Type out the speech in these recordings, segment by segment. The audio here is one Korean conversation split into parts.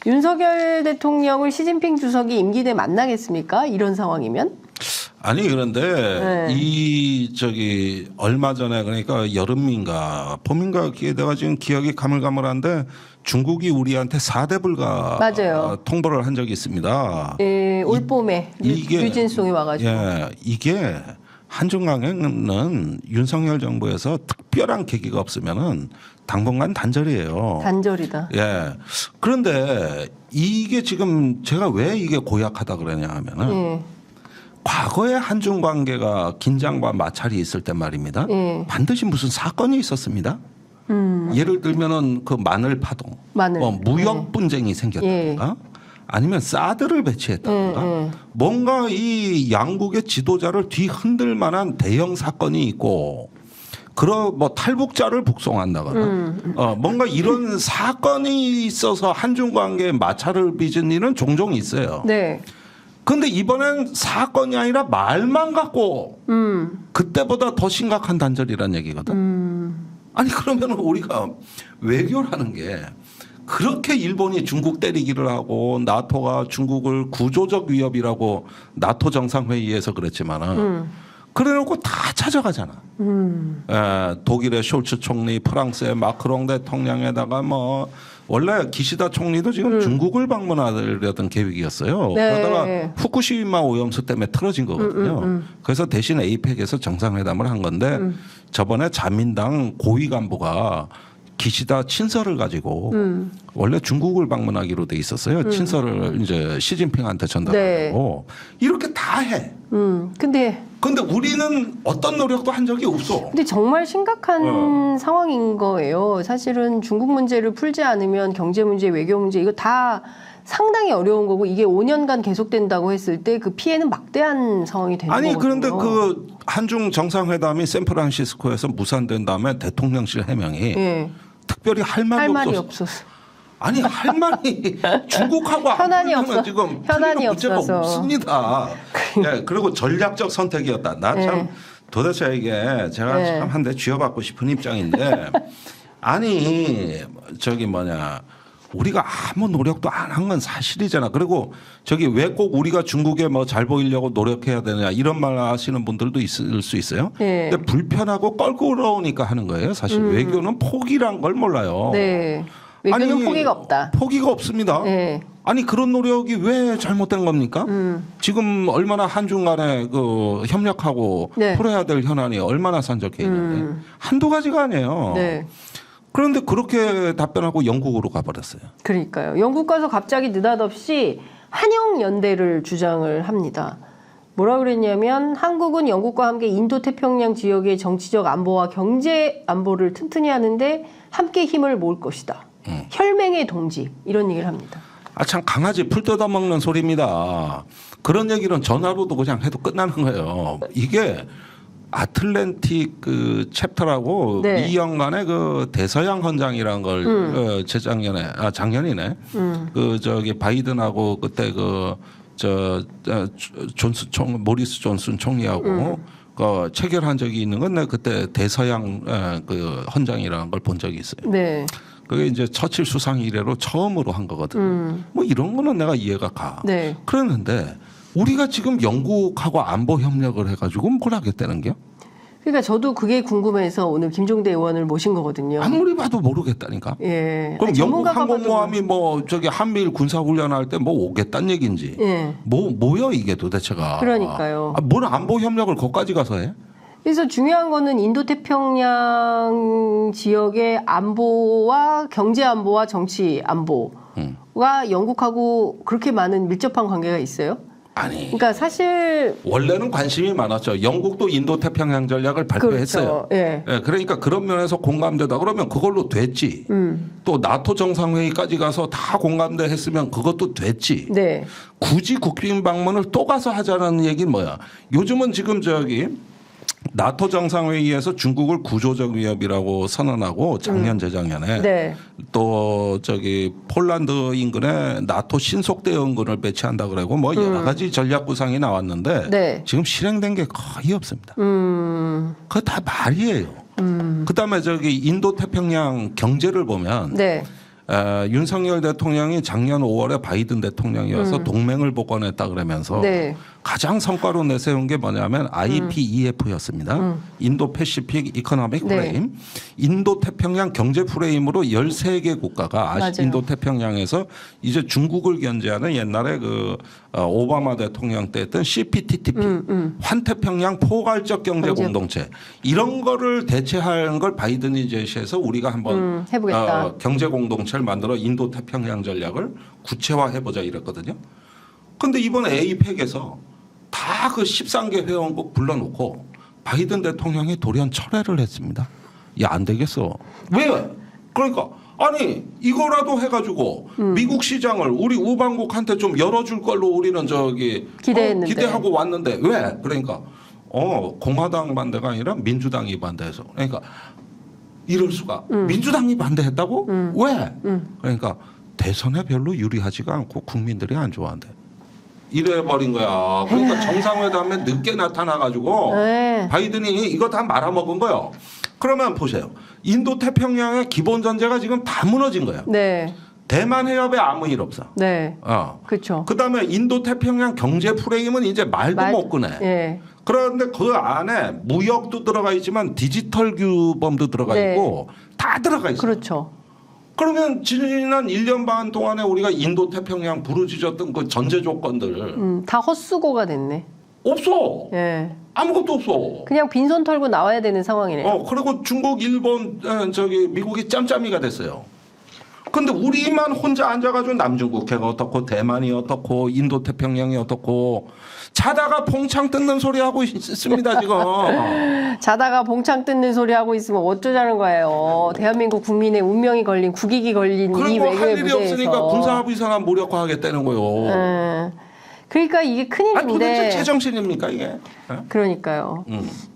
윤석열 대통령을 시진핑 주석이 임기 내 만나겠습니까? 이런 상황이면? 아니 그런데 이 얼마 전에 그러니까 여름인가 봄인가 내가 지금 기억이 가물가물한데 중국이 우리한테 4대 불가 맞아요. 통보를 한 적이 있습니다. 예, 올 봄에 유진송이 와가지고. 예, 이게 한중강에는 윤석열 정부에서 특별한 계기가 없으면은 당분간 단절이에요. 단절이다. 예. 그런데 이게 지금 제가 왜 이게 고약하다 그러냐 하면은 예. 과거에 한중 관계가 긴장과 마찰이 있을 때 말입니다. 반드시 무슨 사건이 있었습니다. 예를 들면은 그 마늘 파동, 마늘. 뭐 무역 분쟁이 생겼다든가, 아니면 사드를 배치했다든가, 뭔가 이 양국의 지도자를 뒤흔들 만한 대형 사건이 있고, 뭐 탈북자를 북송한다거나, 뭔가 이런 사건이 있어서 한중 관계에 마찰을 빚은 일은 종종 있어요. 네. 근데 이번엔 사건이 아니라 말만 갖고 그때보다 더 심각한 단절이란 얘기거든. 아니 그러면 우리가 외교라는 게 그렇게 일본이 중국 때리기를 하고 나토가 중국을 구조적 위협이라고 나토 정상회의에서 그랬지만은 그래놓고 다 찾아가잖아. 독일의 숄츠 총리, 프랑스의 마크롱 대통령에다가 뭐 원래 기시다 총리도 지금 중국을 방문하려던 계획이었어요. 네. 그러다가 후쿠시마 오염수 때문에 틀어진 거거든요. 그래서 대신 에이펙에서 정상회담을 한 건데 저번에 자민당 고위 간부가 기시다 친서를 가지고 원래 중국을 방문하기로 돼 있었어요. 친서를 이제 시진핑한테 전달하고 이렇게 다 해. 근데 우리는 어떤 노력도 한 적이 없어. 근데 정말 심각한 상황인 거예요. 사실은 중국 문제를 풀지 않으면 경제 문제, 외교 문제 이거 다 상당히 어려운 거고 이게 5년간 계속된다고 했을 때 그 피해는 막대한 상황이 되는 거거든요. 아니 그런데 그 한중 정상회담이 샌프란시스코에서 무산된 다음에 대통령실 해명이 특별히 할 말이 없었어. 아니 할 말이 중국하고 현안이 없어. 지금 현안이 문제가 없어서. 없습니다. 예, 그리고 전략적 선택이었다. 나 참 도대체 이게 제가 참 한 대 쥐어받고 싶은 입장인데 아니 우리가 아무 노력도 안 한 건 사실이잖아. 그리고 왜 꼭 우리가 중국에 뭐 잘 보이려고 노력해야 되냐 이런 말 하시는 분들도 있을 수 있어요. 근데 불편하고 껄끄러우니까 하는 거예요. 사실 외교는 포기란 걸 몰라요. 네. 외교는 포기가 없다. 포기가 없습니다. 아니 그런 노력이 왜 잘못된 겁니까? 지금 얼마나 한중 간에 그 협력하고 풀어야 될 현안이 얼마나 산적해 있는데 한두 가지가 아니에요. 그런데 그렇게 답변하고 영국으로 가버렸어요. 그러니까요. 영국 가서 갑자기 느닷없이 한영연대를 주장을 합니다. 뭐라 그랬냐면 한국은 영국과 함께 인도태평양 지역의 정치적 안보와 경제 안보를 튼튼히 하는데 함께 힘을 모을 것이다. 혈맹의 동지 이런 얘기를 합니다. 아 참 강아지 풀 뜯어먹는 소리입니다. 그런 얘기는 전화로도 그냥 해도 끝나는 거예요. 이게 아틀랜틱 그 챕터라고 2년간의 그 대서양 헌장이라는 걸 작년이네. 바이든하고 그때 모리스 존슨 총리하고 체결한 적이 있는 건 내가 그때 대서양 그 헌장이라는 걸 본 적이 있어요. 그게 이제 처칠 수상 이래로 처음으로 한 거거든요. 뭐 이런 거는 내가 이해가 가. 그랬는데 우리가 지금 영국하고 안보 협력을 해가지고 뭘 하겠다는 게요? 그러니까 저도 그게 궁금해서 오늘 김종대 의원을 모신 거거든요. 아무리 봐도 모르겠다니까. 그럼 영국 항공모함이 한미일 군사훈련할 때 뭐 오겠다는 얘기인지. 뭐요 이게 도대체가. 그러니까요. 뭘 안보 협력을 거기까지 가서 해? 그래서 중요한 거는 인도태평양 지역의 안보와 경제 안보와 정치 안보가 영국하고 그렇게 많은 밀접한 관계가 있어요? 아니. 그러니까 사실 원래는 관심이 많았죠. 영국도 인도태평양 전략을 발표했어요. 그러니까 그런 면에서 공감되다 그러면 그걸로 됐지. 또 나토 정상회의까지 가서 다 공감대 했으면 그것도 됐지. 굳이 국빈 방문을 또 가서 하자는 얘기는 뭐야. 요즘은 지금 나토 정상회의에서 중국을 구조적 위협이라고 선언하고 작년 재작년에 또 폴란드 인근에 나토 신속대 연군을 배치한다 그러고 뭐 여러 가지 전략 구상이 나왔는데 지금 실행된 게 거의 없습니다. 그거 다 말이에요. 그다음에 인도 태평양 경제를 보면 윤석열 대통령이 작년 5월에 바이든 대통령이어서 동맹을 복원했다 그러면서 네. 가장 성과로 내세운 게 뭐냐면 IPEF였습니다. 인도 패시픽 이코노믹 프레임. 인도 태평양 경제 프레임으로 13개 국가가 맞아요. 인도 태평양에서 이제 중국을 견제하는 옛날에 그 오바마 대통령 때 했던 CPTPP 환태평양 포괄적 경제 공동체 이런 거를 대체하는 걸 바이든이 제시해서 우리가 한번 해보겠다. 경제 공동체를 만들어 인도 태평양 전략을 구체화해 보자 이랬거든요. 근데 이번 APEC에서 다 그 13개 회원국 불러놓고 바이든 대통령이 돌연 철회를 했습니다. 야, 안 되겠어. 왜? 그러니까 아니 이거라도 해가지고 미국 시장을 우리 우방국한테 좀 열어줄 걸로 우리는 기대했는데. 기대하고 왔는데 왜? 그러니까 공화당 반대가 아니라 민주당이 반대해서 그러니까 이럴 수가 민주당이 반대했다고? 왜? 그러니까 대선에 별로 유리하지가 않고 국민들이 안 좋아한대. 이래 버린 거야. 그러니까 정상회담에 늦게 나타나가지고 바이든이 이거 다 말아먹은 거예요. 그러면 보세요. 인도 태평양의 기본 전제가 지금 다 무너진 거예요. 네. 대만 해협에 아무 일 없어. 네. 그렇죠. 그다음에 인도 태평양 경제 프레임은 이제 말도 못 꺼내. 예. 그런데 그 안에 무역도 들어가 있지만 디지털 규범도 들어가 있고 다 들어가 있어요. 그렇죠. 그러면 지난 1년 반 동안에 우리가 인도 태평양 부르짖었던 그 전제 조건들 다 헛수고가 됐네. 없어. 예. 아무것도 없어. 그냥 빈손 털고 나와야 되는 상황이네요. 그리고 중국, 일본, 미국이 짬짬이가 됐어요. 근데 우리만 혼자 앉아가지고 남중국해가 어떻고 대만이 어떻고 인도 태평양이 어떻고 자다가 봉창 뜯는 소리 하고 있습니다 지금. 자다가 봉창 뜯는 소리 하고 있으면 어쩌자는 거예요. 대한민국 국민의 운명이 걸린 국익이 걸린 이 그리고 할 외교의 일이 무대에서. 없으니까 군사합의선언 무력화하겠다는 거요. 그러니까 이게 큰일인데. 도대체 제정신입니까 이게? 그러니까요.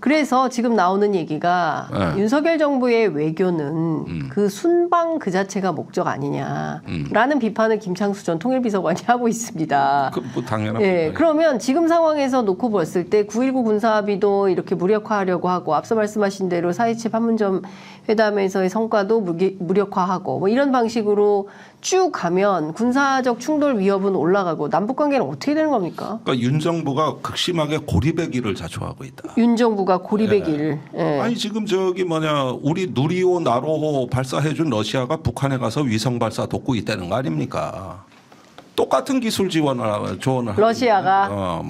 그래서 지금 나오는 얘기가 윤석열 정부의 외교는 그 순방 그 자체가 목적 아니냐라는 비판을 김창수 전 통일비서관이 하고 있습니다. 뭐 당연합니다. 예, 그러면 지금 상황에서 놓고 봤을 때 9.19 군사합의도 이렇게 무력화하려고 하고 앞서 말씀하신 대로 4.27 판문점 회담에서의 성과도 무력화하고 뭐 이런 방식으로 쭉 가면 군사적 충돌 위협은 올라가고 남북관계는 어떻게 되는 겁니까? 그러니까 윤 정부가 극심하게 고립의 길을 자초하고 있다. 윤 정부가 고립의 길. 아니 지금 우리 누리호 나로호 발사해준 러시아가 북한에 가서 위성 발사 돕고 있다는 거 아닙니까? 똑같은 기술 조언을 러시아가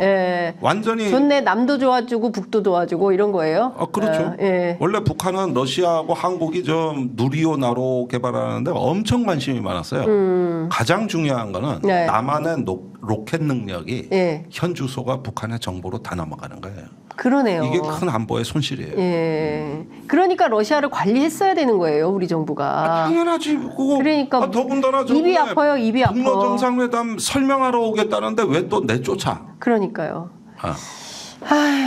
예. 완전히 좋네. 남도 도와주고 북도 도와주고 이런 거예요. 그렇죠. 예. 원래 북한은 러시아하고 한국이 좀 누리호 나로 개발하는데 엄청 관심이 많았어요. 가장 중요한 거는 남한의 로켓 능력이 현 주소가 북한의 정보로 다 넘어가는 거예요. 그러네요. 이게 큰 안보의 손실이에요. 예. 그러니까 러시아를 관리했어야 되는 거예요, 우리 정부가. 당연하지. 그거 그러니까 더군다나 입이 아파요, 입이 아파. 북러 정상회담 설명하러 오겠다는데 왜 또 내쫓아? 그러니까요.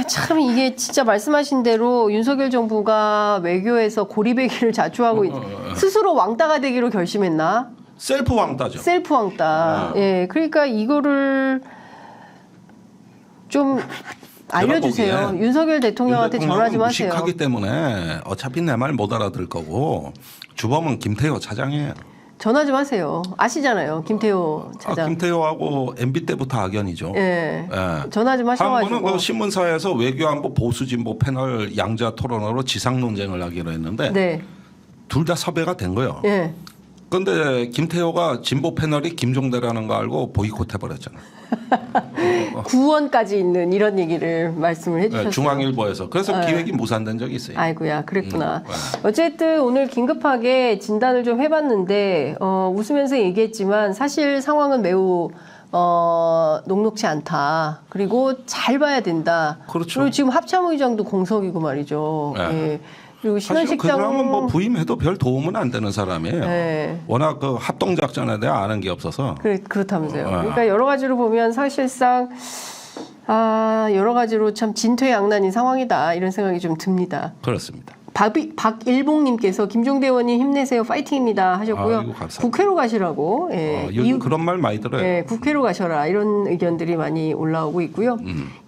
참 이게 진짜 말씀하신 대로 윤석열 정부가 외교에서 고립의 길을 자초하고 스스로 왕따가 되기로 결심했나? 셀프 왕따죠. 셀프 왕따. 예, 그러니까 이거를 좀 알려주세요. 윤석열 대통령한테 전화 좀 하세요. 무식하기 때문에 어차피 내 말 못 알아들 거고 주범은 김태호 차장이에요. 전화 좀 하세요. 아시잖아요, 김태호 차장. 김태호하고 MB 때부터 악연이죠. 예. 전화 좀 하셔가지고. 한 번은 그 신문사에서 외교안보 보수진보 패널 양자 토론으로 지상 논쟁을 하기로 했는데 둘 다 섭외가 된 거예요. 예. 그런데 김태호가 진보 패널이 김종대라는 거 알고 보이콧 해버렸잖아요. 구원까지 있는 이런 얘기를 말씀을 해주셨어요. 중앙일보에서. 그래서 기획이 무산된 적이 있어요. 아이고야, 그랬구나. 어쨌든 오늘 긴급하게 진단을 좀 해봤는데 웃으면서 얘기했지만 사실 상황은 매우 녹록지 않다. 그리고 잘 봐야 된다. 그렇죠. 그리고 지금 합참의장도 공석이고 말이죠. 예. 그리고 사실 그 사람은 뭐 부임해도 별 도움은 안 되는 사람이에요. 워낙 그 합동작전에 대해 아는 게 없어서. 그렇다면서요. 그러니까 여러 가지로 보면 사실상 여러 가지로 참 진퇴양난인 상황이다 이런 생각이 좀 듭니다. 그렇습니다. 박일봉님께서 김종대 의원님 힘내세요, 파이팅입니다 하셨고요. 국회로 가시라고. 그런 말 많이 들어요. 국회로 가셔라 이런 의견들이 많이 올라오고 있고요.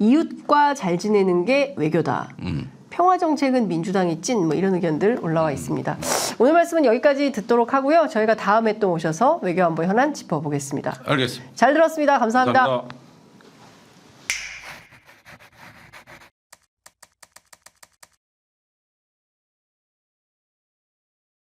이웃과 잘 지내는 게 외교다. 평화 정책은 민주당이 찐 뭐 이런 의견들 올라와 있습니다. 오늘 말씀은 여기까지 듣도록 하고요. 저희가 다음에 또 오셔서 외교안보 현안 짚어보겠습니다. 알겠습니다. 잘 들었습니다. 감사합니다. 감사합니다.